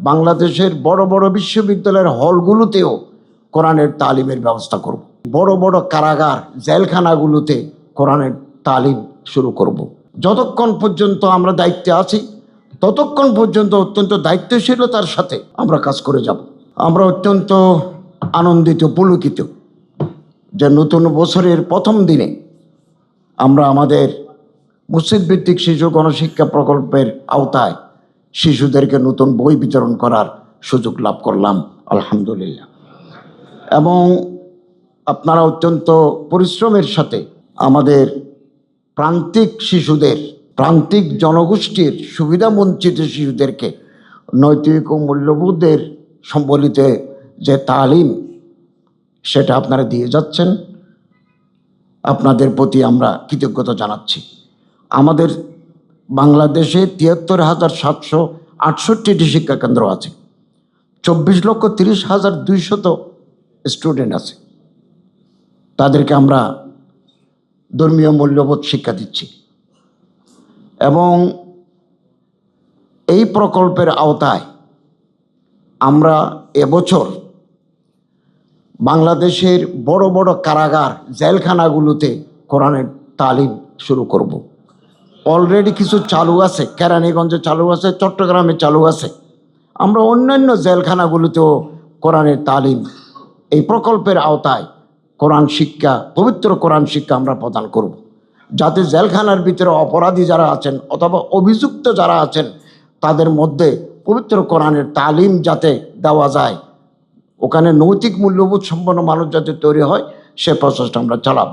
বাংলাদেশের বড় বড় বিশ্ববিদ্যালয়ের হলগুলোতেও কোরআনের তালিমের ব্যবস্থা করব। বড় বড় কারাগার জেলখানাগুলোতে কোরআনের তালিম শুরু করব। যতক্ষণ পর্যন্ত আমরা দায়িত্বে আছি ততক্ষণ পর্যন্ত অত্যন্ত দায়িত্বশীলতার সাথে আমরা কাজ করে যাব। আমরা অত্যন্ত আনন্দিত পুলকিত যে নতুন বছরের প্রথম দিনে আমরা আমাদের মসজিদ ভিত্তিক শিশু গণশিক্ষা প্রকল্পের আওতায় শিশুদেরকে নতুন বই বিতরণ করার সুযোগ লাভ করলাম, আলহামদুলিল্লাহ। এবং আপনারা অত্যন্ত পরিশ্রমের সাথে আমাদের প্রান্তিক শিশুদের, প্রান্তিক জনগোষ্ঠীর সুবিধাবঞ্চিত শিশুদেরকে নৈতিক ও মূল্যবোধের সম্বলিত যে তালিম সেটা আপনারা দিয়ে যাচ্ছেন, আপনাদের প্রতি আমরা কৃতজ্ঞতা জানাচ্ছি। আমাদের বাংলাদেশে ৭৩,৭৬৮টি শিক্ষাকেন্দ্র আছে, ২৪,৩০,২০০ স্টুডেন্ট আছে। তাদেরকে আমরা ধর্মীয় মূল্যবোধ শিক্ষা দিচ্ছি এবং এই প্রকল্পের আওতায় আমরা এবছর বাংলাদেশের বড় বড় কারাগার জেলখানাগুলোতে কোরআনের তালিম শুরু করব। অলরেডি কিছু চালু আছে, কেরানীগঞ্জে চালু আছে, চট্টগ্রামে চালু আছে। আমরা অন্যান্য জেলখানাগুলোতেও কোরআনের তালিম এই প্রকল্পের আওতায় কোরআন শিক্ষা, পবিত্র কোরআন শিক্ষা আমরা প্রদান করব, যাতে জেলখানার ভিতরে অপরাধী যারা আছেন অথবা অভিযুক্ত যারা আছেন তাদের মধ্যে পবিত্র কোরআনের তালিম যাতে দেওয়া যায়, ওখানে নৈতিক মূল্যবোধ সম্পন্ন মানুষ যাতে তৈরি হয় সে প্রচেষ্টা আমরা চালাব।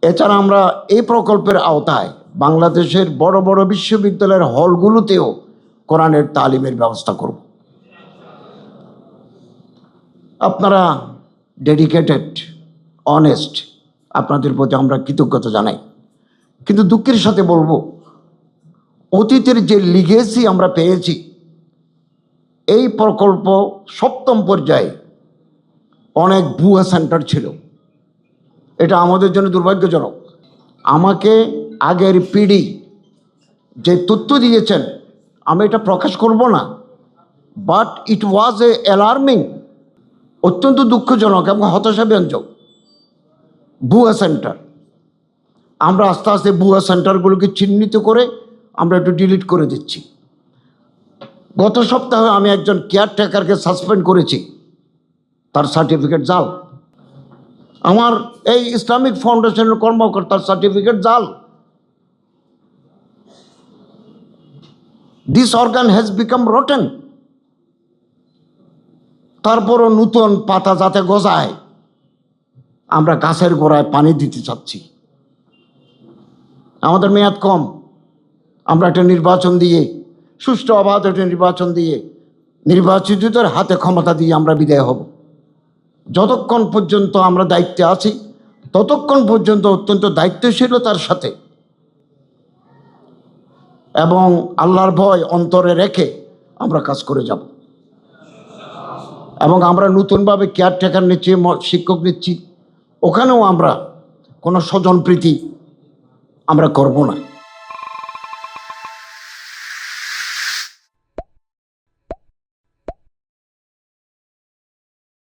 এছাড়া আমরা এই প্রকল্পের আওতায় বাংলাদেশের বড় বড় বিশ্ববিদ্যালয়ের হলগুলোতেও কোরআনের তালিমের ব্যবস্থা করব। আপনারা ডেডিকেটেড, অনেস্ট, আপনাদের প্রতি আমরা কৃতজ্ঞতা জানাই। কিন্তু দুঃখের সাথে বলবো, অতীতের যে লিগেসি আমরা পেয়েছি, এই প্রকল্প সপ্তম পর্যায়ে অনেক ভুয়া সেন্টার ছিল। এটা আমাদের জন্য দুর্ভাগ্যজনক। আমাকে আগের পিঢ়ি যে তথ্য দিয়েছেন আমি এটা প্রকাশ করব না, but it was A alarming, অত্যন্ত দুঃখজনক এবং হতাশাব্যঞ্জক ভুয়া সেন্টার। আমরা আস্তে আস্তে ভুয়া সেন্টারগুলোকে চিহ্নিত করে আমরা একটু ডিলিট করে দিচ্ছি। গত সপ্তাহে আমি একজন কেয়ারটেকারকে সাসপেন্ড করেছি, তার সার্টিফিকেট জাল। আমার এই ইসলামিক ফাউন্ডেশনের কর্মকর্তার সার্টিফিকেট জাল। This organ has become rotten. তারপরও নতুন পাতা যাতে গজায় আমরা গাছের গোড়ায় পানি দিতে চাচ্ছি। আমাদের মেয়াদ কম, আমরা একটা নির্বাচন দিয়ে, সুষ্ঠু অবাধ একটা নির্বাচন দিয়ে নির্বাচিতদের হাতে ক্ষমতা দিয়ে আমরা বিদায় হব। যতক্ষণ পর্যন্ত আমরা দায়িত্বে আছি ততক্ষণ পর্যন্ত অত্যন্ত দায়িত্বশীলতার সাথে এবং আল্লাহর ভয় অন্তরে রেখে আমরা কাজ করে যাব। এবং আমরা নতুনভাবে কেয়ারটেকার নিচ্ছি, শিক্ষক নিচ্ছি, ওখানেও আমরা কোনো স্বজনপ্রীতি আমরা করব না।